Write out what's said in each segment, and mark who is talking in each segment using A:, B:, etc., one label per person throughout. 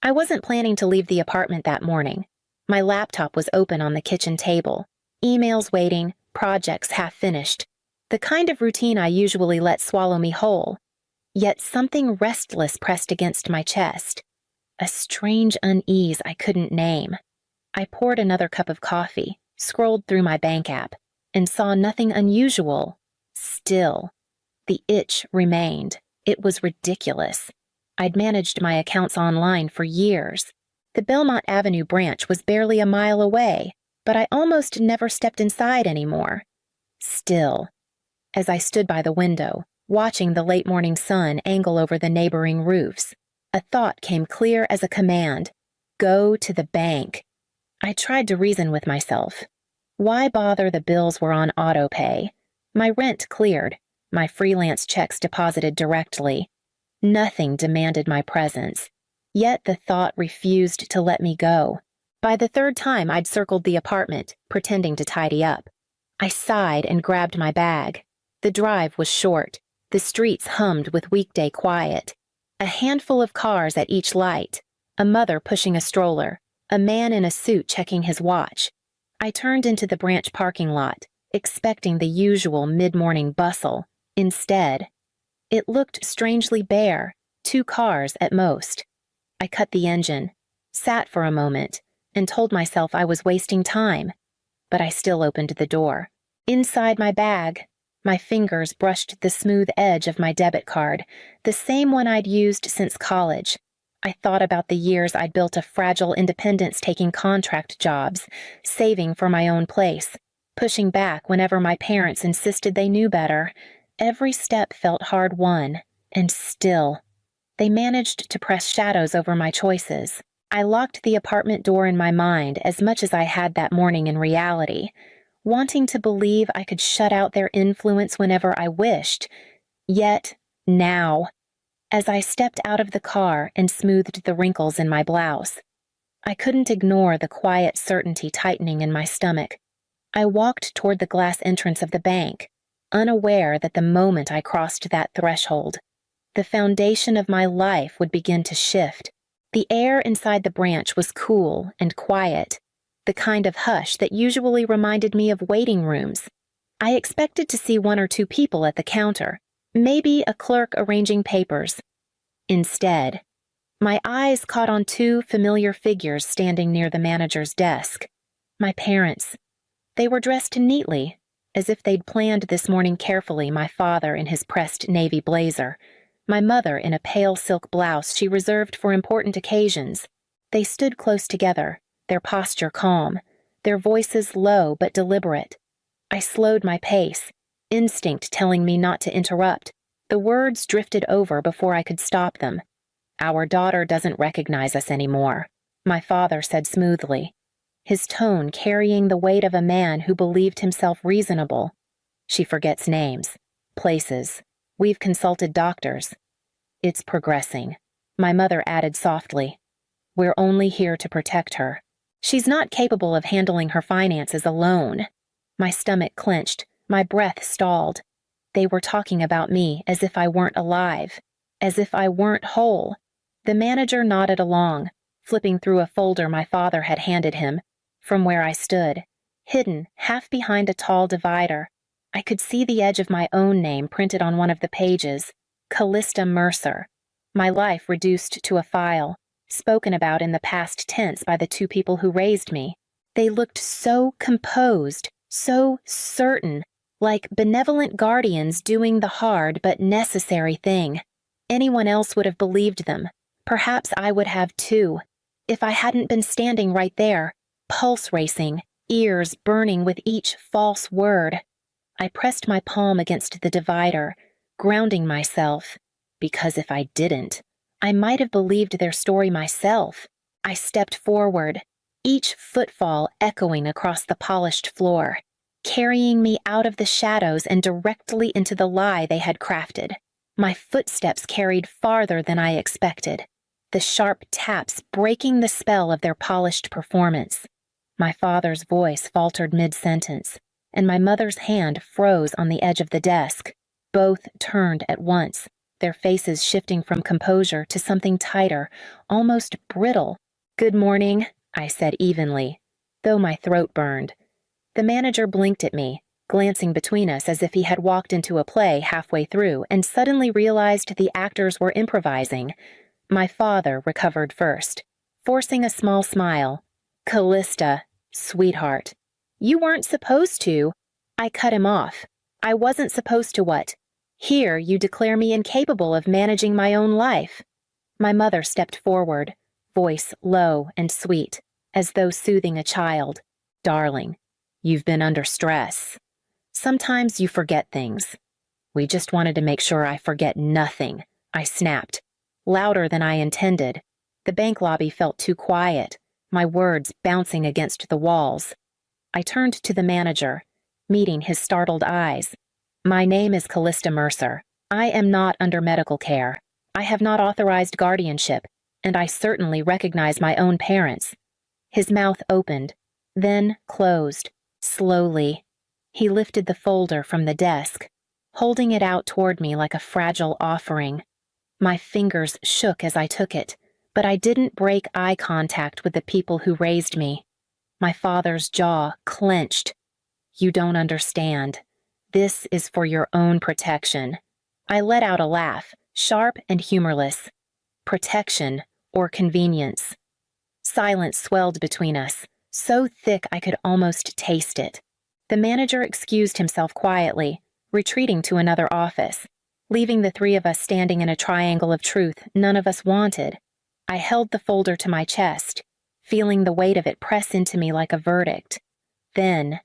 A: I wasn't planning to leave the apartment that morning. My laptop was open on the kitchen table, emails waiting, projects half finished, the kind of routine I usually let swallow me whole. Yet something restless pressed against my chest, a strange unease I couldn't name. I poured another cup of coffee, scrolled through my bank app, and saw nothing unusual. Still, the itch remained. It was ridiculous. I'd managed my accounts online for years. The Belmont Avenue branch was barely a mile away, but I almost never stepped inside anymore. Still, as I stood by the window, watching the late morning sun angle over the neighboring roofs, a thought came clear as a command. Go to the bank. I tried to reason with myself. Why bother? The bills were on auto-pay. My rent cleared, my freelance checks deposited directly. Nothing demanded my presence. Yet the thought refused to let me go. By the third time I'd circled the apartment, pretending to tidy up. I sighed and grabbed my bag. The drive was short. The streets hummed with weekday quiet. A handful of cars at each light. A mother pushing a stroller. A man in a suit checking his watch. I turned into the branch parking lot, expecting the usual mid-morning bustle. Instead, it looked strangely bare, 2 cars at most. I cut the engine, sat for a moment, and told myself I was wasting time. But I still opened the door. Inside my bag, my fingers brushed the smooth edge of my debit card, the same one I'd used since college. I thought about the years I'd built a fragile independence taking contract jobs, saving for my own place, pushing back whenever my parents insisted they knew better. Every step felt hard-won, and still, they managed to press shadows over my choices. I locked the apartment door in my mind as much as I had that morning in reality, wanting to believe I could shut out their influence whenever I wished. Yet, now, as I stepped out of the car and smoothed the wrinkles in my blouse, I couldn't ignore the quiet certainty tightening in my stomach. I walked toward the glass entrance of the bank, unaware that the moment I crossed that threshold, the foundation of my life would begin to shift. The air inside the branch was cool and quiet, the kind of hush that usually reminded me of waiting rooms. I expected to see 1 or 2 people at the counter, maybe a clerk arranging papers. Instead, my eyes caught on 2 familiar figures standing near the manager's desk. My parents. They were dressed neatly, as if they'd planned this morning carefully, my father in his pressed navy blazer, my mother in a pale silk blouse she reserved for important occasions. They stood close together, their posture calm, their voices low but deliberate. I slowed my pace, instinct telling me not to interrupt. The words drifted over before I could stop them. "Our daughter doesn't recognize us anymore," my father said smoothly, his tone carrying the weight of a man who believed himself reasonable. "She forgets names, places. We've consulted doctors. It's progressing," my mother added softly. "We're only here to protect her. She's not capable of handling her finances alone." My stomach clenched, my breath stalled. They were talking about me as if I weren't alive, as if I weren't whole. The manager nodded along, flipping through a folder my father had handed him. From where I stood, hidden half behind a tall divider, I could see the edge of my own name printed on one of the pages, Callista Mercer. My life reduced to a file, spoken about in the past tense by the 2 people who raised me. They looked so composed, so certain, like benevolent guardians doing the hard but necessary thing. Anyone else would have believed them. Perhaps I would have too, if I hadn't been standing right there, pulse racing, ears burning with each false word. I pressed my palm against the divider, grounding myself, because if I didn't, I might have believed their story myself. I stepped forward, each footfall echoing across the polished floor, carrying me out of the shadows and directly into the lie they had crafted. My footsteps carried farther than I expected, the sharp taps breaking the spell of their polished performance. My father's voice faltered mid-sentence, and my mother's hand froze on the edge of the desk. Both turned at once, their faces shifting from composure to something tighter, almost brittle. "Good morning," I said evenly, though my throat burned. The manager blinked at me, glancing between us as if he had walked into a play halfway through and suddenly realized the actors were improvising. My father recovered first, forcing a small smile. "Callista, sweetheart. You weren't supposed to." I cut him off. "I wasn't supposed to what? Here you declare me incapable of managing my own life." My mother stepped forward, voice low and sweet, as though soothing a child. "Darling, you've been under stress. Sometimes you forget things." "We just wanted to make sure I forget nothing," I snapped, louder than I intended. The bank lobby felt too quiet, my words bouncing against the walls. I turned to the manager, meeting his startled eyes. "My name is Callista Mercer. I am not under medical care. I have not authorized guardianship, and I certainly recognize my own parents." His mouth opened, then closed, slowly. He lifted the folder from the desk, holding it out toward me like a fragile offering. My fingers shook as I took it, but I didn't break eye contact with the people who raised me. My father's jaw clenched. "You don't understand. This is for your own protection." I let out a laugh, sharp and humorless. Protection or convenience. Silence swelled between us, so thick I could almost taste it. The manager excused himself quietly, retreating to another office, leaving the three of us standing in a triangle of truth none of us wanted. I held the folder to my chest, feeling the weight of it press into me like a verdict. Then,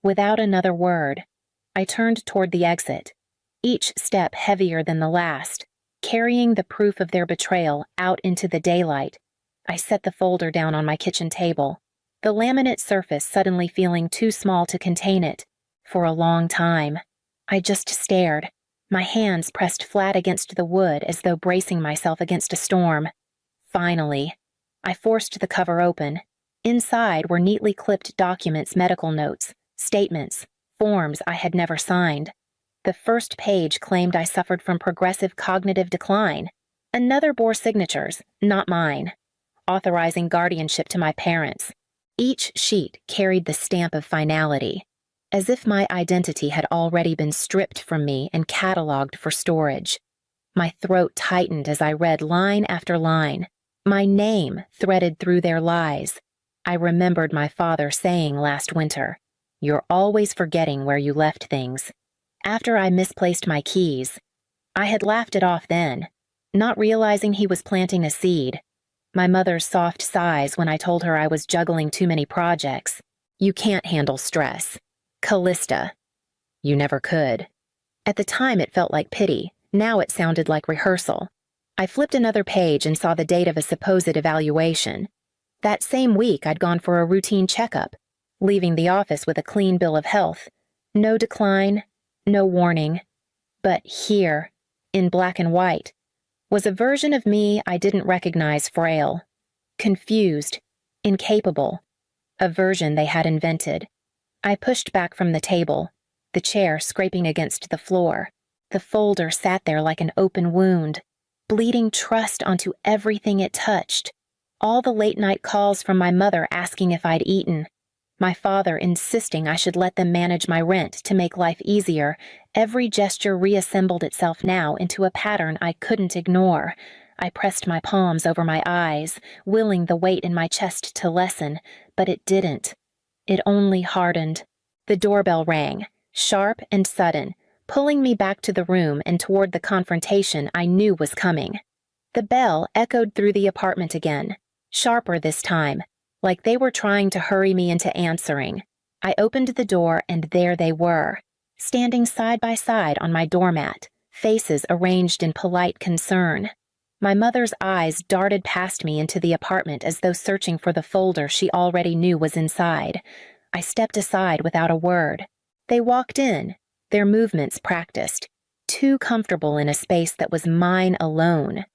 A: without another word, I turned toward the exit, each step heavier than the last, carrying the proof of their betrayal out into the daylight. I set the folder down on my kitchen table, the laminate surface suddenly feeling too small to contain it. For a long time, I just stared, my hands pressed flat against the wood as though bracing myself against a storm. Finally, I forced the cover open. Inside were neatly clipped documents, medical notes, statements, forms I had never signed. The first page claimed I suffered from progressive cognitive decline. Another bore signatures, not mine, authorizing guardianship to my parents. Each sheet carried the stamp of finality, as if my identity had already been stripped from me and cataloged for storage. My throat tightened as I read line after line, my name threaded through their lies. I remembered my father saying last winter, "You're always forgetting where you left things." After I misplaced my keys, I had laughed it off then, not realizing he was planting a seed. My mother's soft sighs when I told her I was juggling too many projects. "You can't handle stress. Callista. You never could." At the time it felt like pity, now it sounded like rehearsal. I flipped another page and saw the date of a supposed evaluation. That same week I'd gone for a routine checkup, leaving the office with a clean bill of health. No decline, no warning. But here, in black and white, was a version of me I didn't recognize, frail, confused, incapable, a version they had invented. I pushed back from the table, the chair scraping against the floor. The folder sat there like an open wound, bleeding trust onto everything it touched. All the late-night calls from my mother asking if I'd eaten, my father insisting I should let them manage my rent to make life easier. Every gesture reassembled itself now into a pattern I couldn't ignore. I pressed my palms over my eyes, willing the weight in my chest to lessen, but it didn't. It only hardened. The doorbell rang, sharp and sudden, pulling me back to the room and toward the confrontation I knew was coming. The bell echoed through the apartment again, sharper this time, like they were trying to hurry me into answering. I opened the door and there they were, standing side by side on my doormat, faces arranged in polite concern. My mother's eyes darted past me into the apartment as though searching for the folder she already knew was inside. I stepped aside without a word. They walked in, their movements practiced, too comfortable in a space that was mine alone.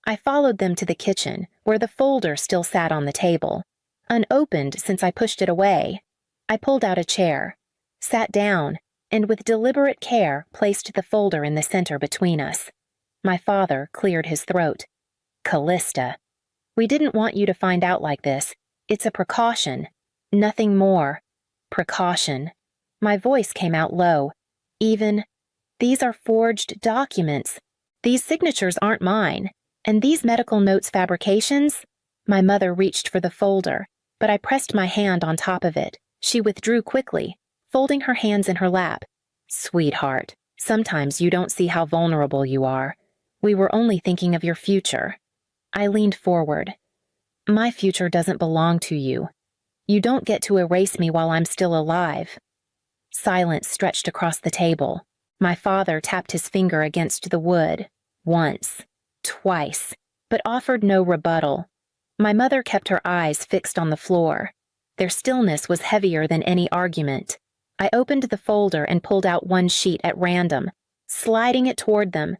A: I followed them to the kitchen, where the folder still sat on the table. Unopened since I pushed it away, I pulled out a chair, sat down, and with deliberate care placed the folder in the center between us. My father cleared his throat. Callista, we didn't want you to find out like this. It's a precaution. Nothing more. Precaution. My voice came out low. These are forged documents. These signatures aren't mine. And these medical notes fabrications? My mother reached for the folder, but I pressed my hand on top of it. She withdrew quickly, folding her hands in her lap. Sweetheart, sometimes you don't see how vulnerable you are. We were only thinking of your future. I leaned forward. My future doesn't belong to you. You don't get to erase me while I'm still alive. Silence stretched across the table. My father tapped his finger against the wood. Once. Twice. But offered no rebuttal. My mother kept her eyes fixed on the floor. Their stillness was heavier than any argument. I opened the folder and pulled out one sheet at random, sliding it toward them.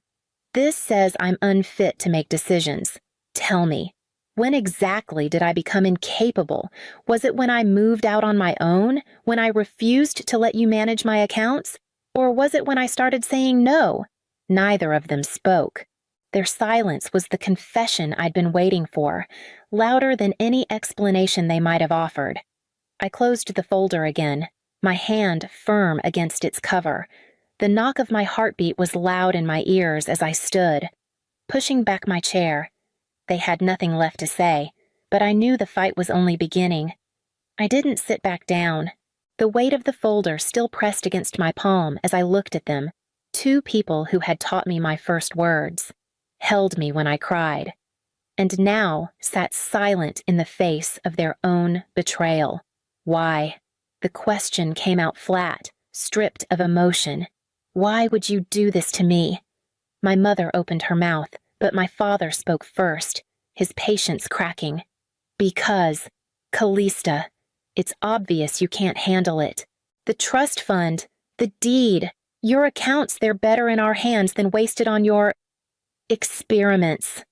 A: This says I'm unfit to make decisions. Tell me, when exactly did I become incapable? Was it when I moved out on my own? When I refused to let you manage my accounts? Or was it when I started saying no? Neither of them spoke. Their silence was the confession I'd been waiting for, louder than any explanation they might have offered. I closed the folder again, my hand firm against its cover. The knock of my heartbeat was loud in my ears as I stood, pushing back my chair. They had nothing left to say, but I knew the fight was only beginning. I didn't sit back down. The weight of the folder still pressed against my palm as I looked at them, two people who had taught me my first words, held me when I cried, and now sat silent in the face of their own betrayal. Why? The question came out flat, stripped of emotion. Why would you do this to me? My mother opened her mouth, but my father spoke first, his patience cracking. Because, Callista, it's obvious you can't handle it. The trust fund, the deed, your accounts, they're better in our hands than wasted on your experiments.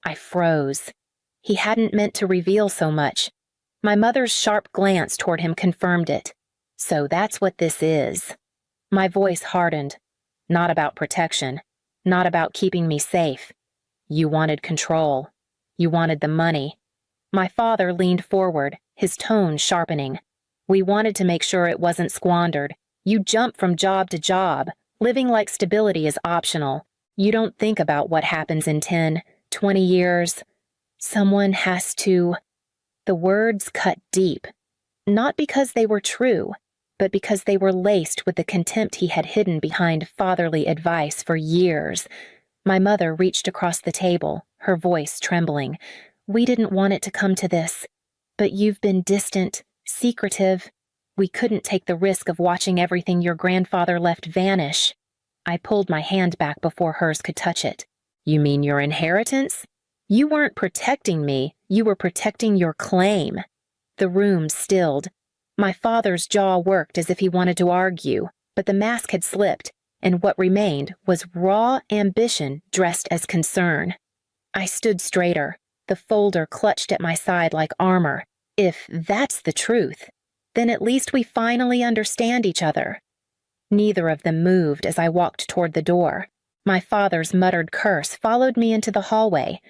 A: I froze. He hadn't meant to reveal so much. My mother's sharp glance toward him confirmed it. So that's what this is. My voice hardened. Not about protection. Not about keeping me safe. You wanted control. You wanted the money. My father leaned forward, his tone sharpening. We wanted to make sure it wasn't squandered. You jump from job to job. Living like stability is optional. You don't think about what happens in 10, 20 years. Someone has to... The words cut deep. Not because they were true, but because they were laced with the contempt he had hidden behind fatherly advice for years. My mother reached across the table, her voice trembling. We didn't want it to come to this, but you've been distant, secretive. We couldn't take the risk of watching everything your grandfather left vanish. I pulled my hand back before hers could touch it. You mean your inheritance? You weren't protecting me, you were protecting your claim. The room stilled. My father's jaw worked as if he wanted to argue, but the mask had slipped, and what remained was raw ambition dressed as concern. I stood straighter, the folder clutched at my side like armor. If that's the truth, then at least we finally understand each other. Neither of them moved as I walked toward the door. My father's muttered curse followed me into the hallway,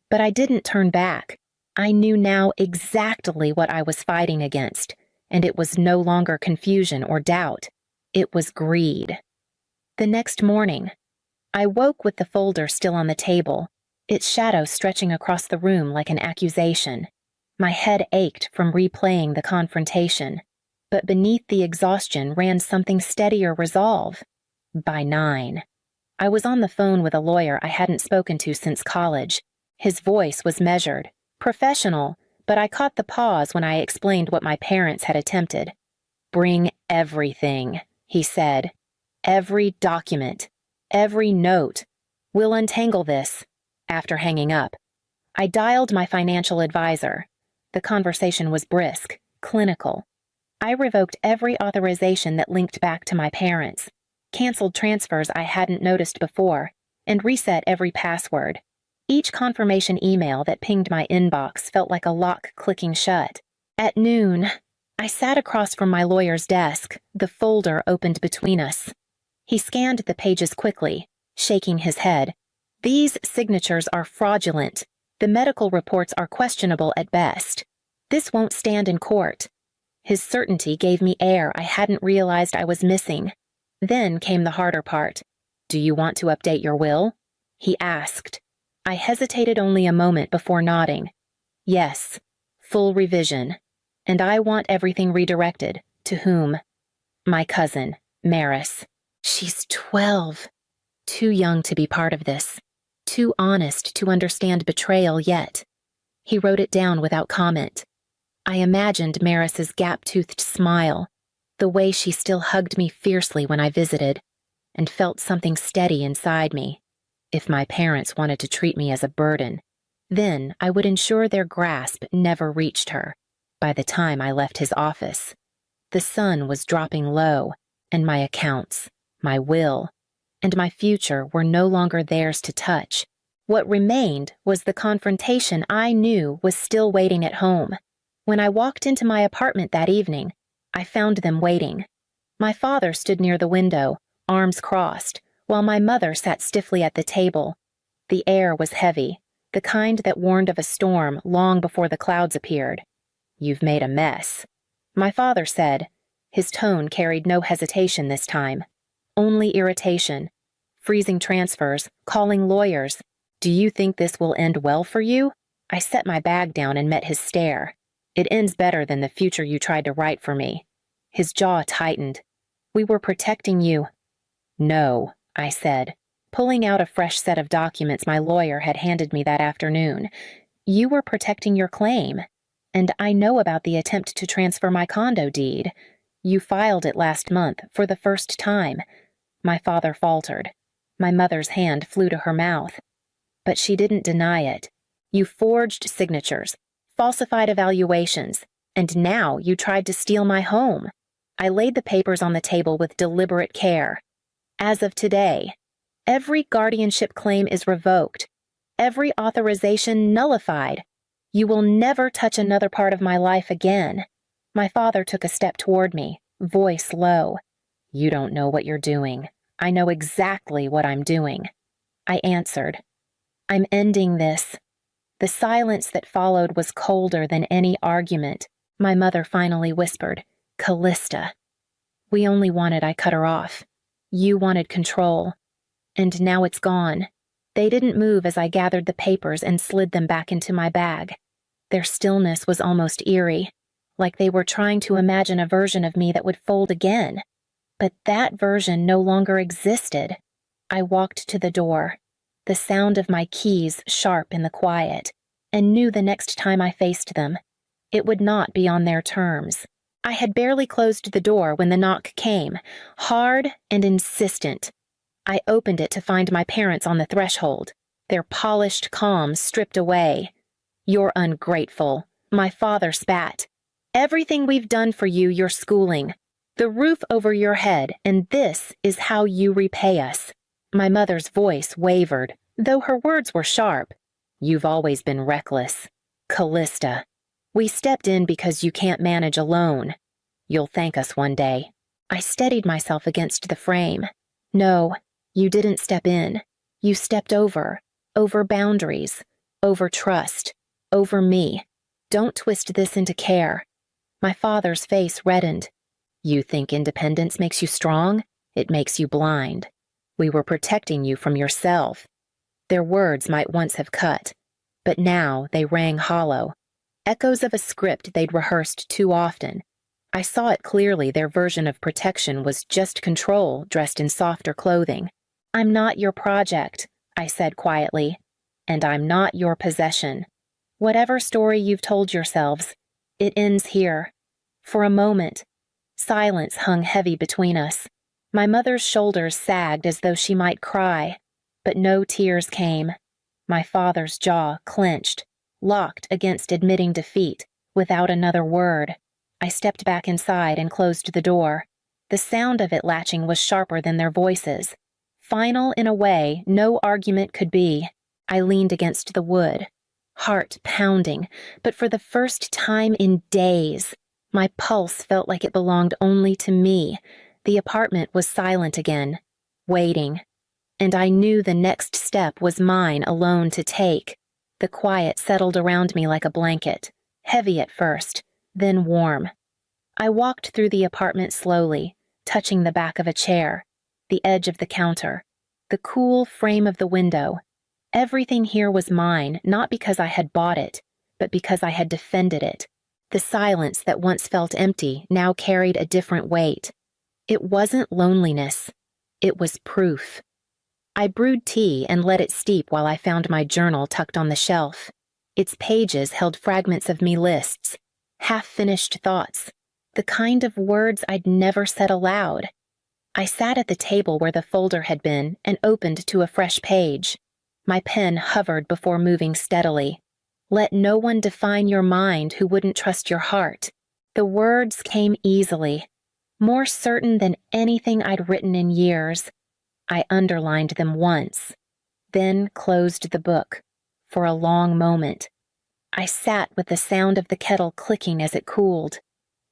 A: but I didn't turn back. I knew now exactly what I was fighting against, and it was no longer confusion or doubt. It was greed. The next morning, I woke with the folder still on the table, its shadow stretching across the room like an accusation. My head ached from replaying the confrontation, but beneath the exhaustion ran something steadier resolve. By 9. I was on the phone with a lawyer I hadn't spoken to since college. His voice was measured, professional, but I caught the pause when I explained what my parents had attempted. Bring everything, he said. Every document, every note. We'll untangle this. After hanging up, I dialed my financial advisor. The conversation was brisk, clinical. I revoked every authorization that linked back to my parents, canceled transfers I hadn't noticed before, and reset every password. Each confirmation email that pinged my inbox felt like a lock clicking shut. At noon, I sat across from my lawyer's desk, the folder opened between us. He scanned the pages quickly, shaking his head. These signatures are fraudulent. The medical reports are questionable at best. This won't stand in court. His certainty gave me air I hadn't realized I was missing. Then came the harder part. Do you want to update your will? He asked. I hesitated only a moment before nodding. Yes, full revision. And I want everything redirected. To whom? My cousin, Maris. She's 12. Too young to be part of this. Too honest to understand betrayal yet. He wrote it down without comment. I imagined Maris's gap-toothed smile, the way she still hugged me fiercely when I visited, and felt something steady inside me. If my parents wanted to treat me as a burden, then I would ensure their grasp never reached her. By the time I left his office, the sun was dropping low, and my accounts, my will, and my future were no longer theirs to touch. What remained was the confrontation I knew was still waiting at home. When I walked into my apartment that evening, I found them waiting. My father stood near the window, arms crossed, while my mother sat stiffly at the table. The air was heavy, the kind that warned of a storm long before the clouds appeared. You've made a mess, my father said. His tone carried no hesitation this time. Only irritation. Freezing transfers, calling lawyers. Do you think this will end well for you? I set my bag down and met his stare. It ends better than the future you tried to write for me. His jaw tightened. We were protecting you. No, I said, pulling out a fresh set of documents my lawyer had handed me that afternoon. You were protecting your claim. And I know about the attempt to transfer my condo deed. You filed it last month for the first time. My father faltered. My mother's hand flew to her mouth. But she didn't deny it. You forged signatures, falsified evaluations, and now you tried to steal my home. I laid the papers on the table with deliberate care. As of today, every guardianship claim is revoked, every authorization nullified. You will never touch another part of my life again. My father took a step toward me, voice low. You don't know what you're doing. I know exactly what I'm doing. I answered. I'm ending this. The silence that followed was colder than any argument. My mother finally whispered, Callista. We only wanted I cut her off. You wanted control. And now it's gone. They didn't move as I gathered the papers and slid them back into my bag. Their stillness was almost eerie, like they were trying to imagine a version of me that would fold again. But that version no longer existed. I walked to the door, the sound of my keys sharp in the quiet, and knew the next time I faced them, it would not be on their terms. I had barely closed the door when the knock came, hard and insistent. I opened it to find my parents on the threshold, their polished calm stripped away. You're ungrateful, my father spat. Everything we've done for you, you're schooling. The roof over your head, and this is how you repay us. My mother's voice wavered, though her words were sharp. You've always been reckless. Callista. We stepped in because you can't manage alone. You'll thank us one day. I steadied myself against the frame. No, you didn't step in. You stepped over boundaries, over trust, over me. Don't twist this into care. My father's face reddened. You think independence makes you strong? It makes you blind. We were protecting you from yourself. Their words might once have cut, but now they rang hollow. Echoes of a script they'd rehearsed too often. I saw it clearly. Their version of protection was just control dressed in softer clothing. I'm not your project, I said quietly, and I'm not your possession. Whatever story you've told yourselves, it ends here. For a moment, silence hung heavy between us. My mother's shoulders sagged as though she might cry, but no tears came. My father's jaw clenched, locked against admitting defeat, without another word. I stepped back inside and closed the door. The sound of it latching was sharper than their voices. Final in a way no argument could be. I leaned against the wood, heart pounding, but for the first time in days, my pulse felt like it belonged only to me. The apartment was silent again, waiting. and I knew the next step was mine alone to take. The quiet settled around me like a blanket, heavy at first, then warm. I walked through the apartment slowly, touching the back of a chair, the edge of the counter, the cool frame of the window. Everything here was mine, not because I had bought it, but because I had defended it. The silence that once felt empty now carried a different weight. It wasn't loneliness. It was proof. I brewed tea and let it steep while I found my journal tucked on the shelf. Its pages held fragments of me lists, half-finished thoughts, the kind of words I'd never said aloud. I sat at the table where the folder had been and opened to a fresh page. My pen hovered before moving steadily. Let no one define your mind who wouldn't trust your heart. The words came easily, more certain than anything I'd written in years. I underlined them once, then closed the book. For a long moment, I sat with the sound of the kettle clicking as it cooled,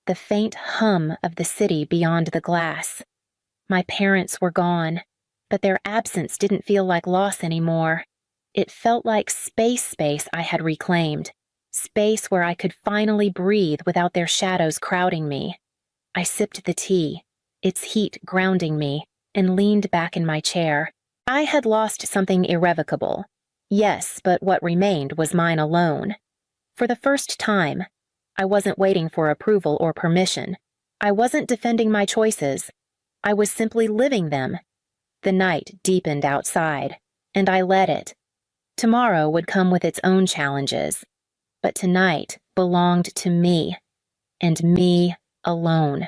A: the faint hum of the city beyond the glass. My parents were gone, but their absence didn't feel like loss anymore. It felt like space I had reclaimed, space where I could finally breathe without their shadows crowding me. I sipped the tea, its heat grounding me, and leaned back in my chair. I had lost something irrevocable. Yes, but what remained was mine alone. For the first time, I wasn't waiting for approval or permission. I wasn't defending my choices. I was simply living them. The night deepened outside, and I let it. Tomorrow would come with its own challenges, but tonight belonged to me, and me alone.